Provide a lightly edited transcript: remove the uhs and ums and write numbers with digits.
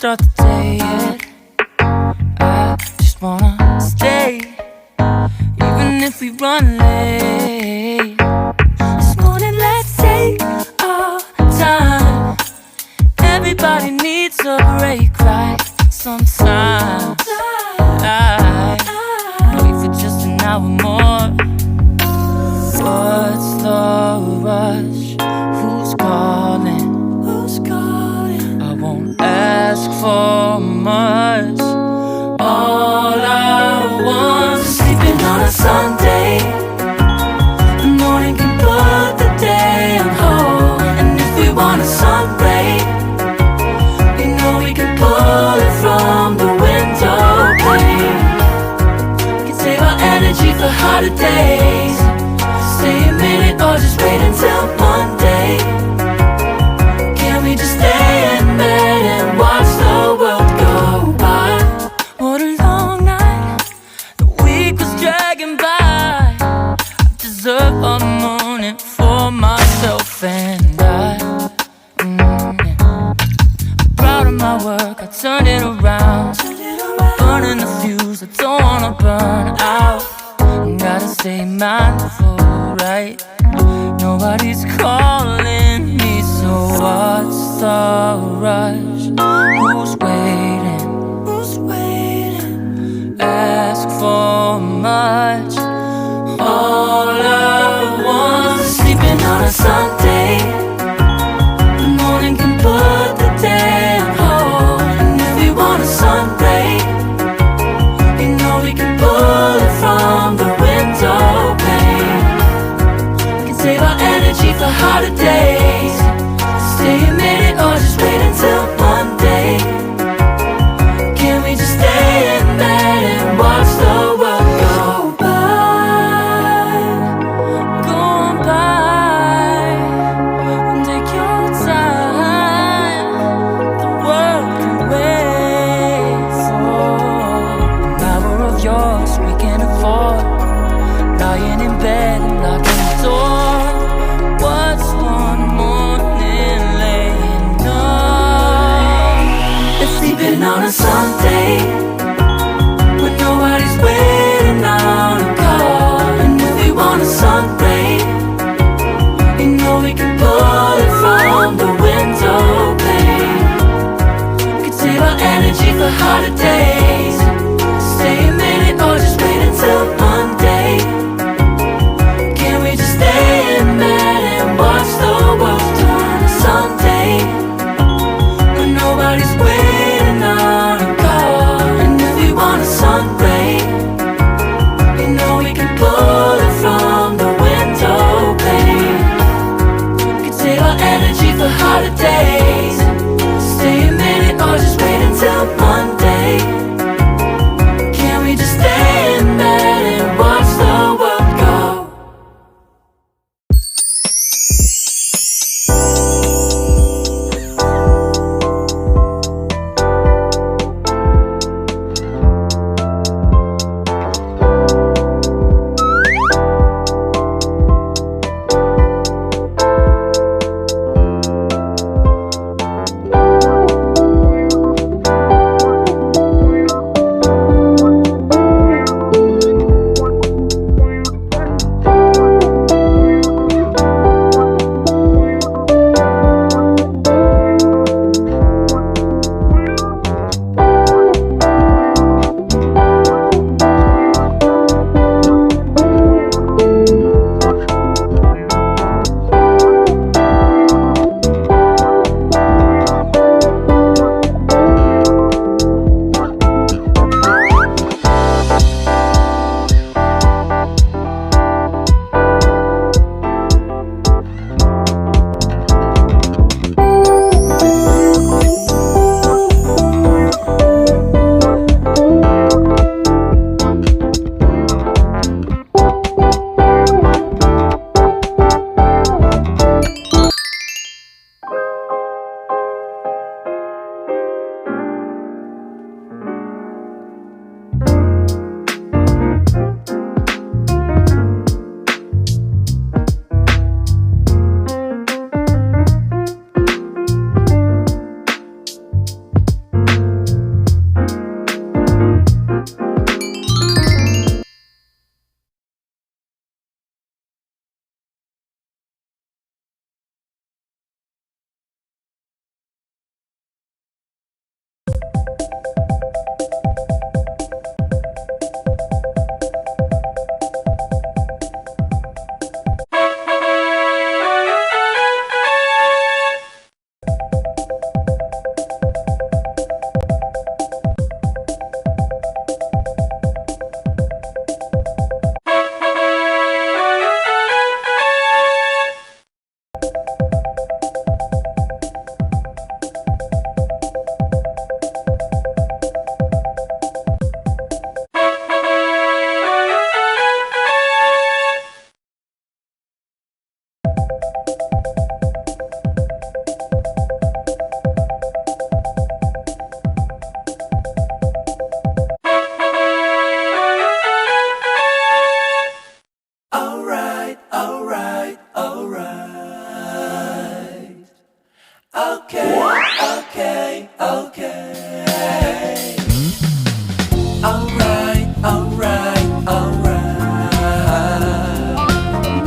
start the day yet. I just wanna stay, even if we run late. This morning let's take our time. Everybody needs a break, right? Sometimes I wait for just an hour more. What's the rush? Who's calling? Who's calling? I won't ask for much. All I want is sleeping on a Sunday. The morning can put the day on hold. And if we want a sun ray, we know we can pull it from the window pane. We can save our energy for harder days. Stay a minute or just wait until Monday. Can we just stay in bed and watch the world go by? What a long night, the week was dragging by. I deserve a morning for myself and I. I'm proud of my work, I turned it around. I'm burning the fuse, I don't wanna burn out. Gotta stay mindful, right? Nobody's calling me, so what's the rush? Who's waiting? Who's waiting? Ask for much.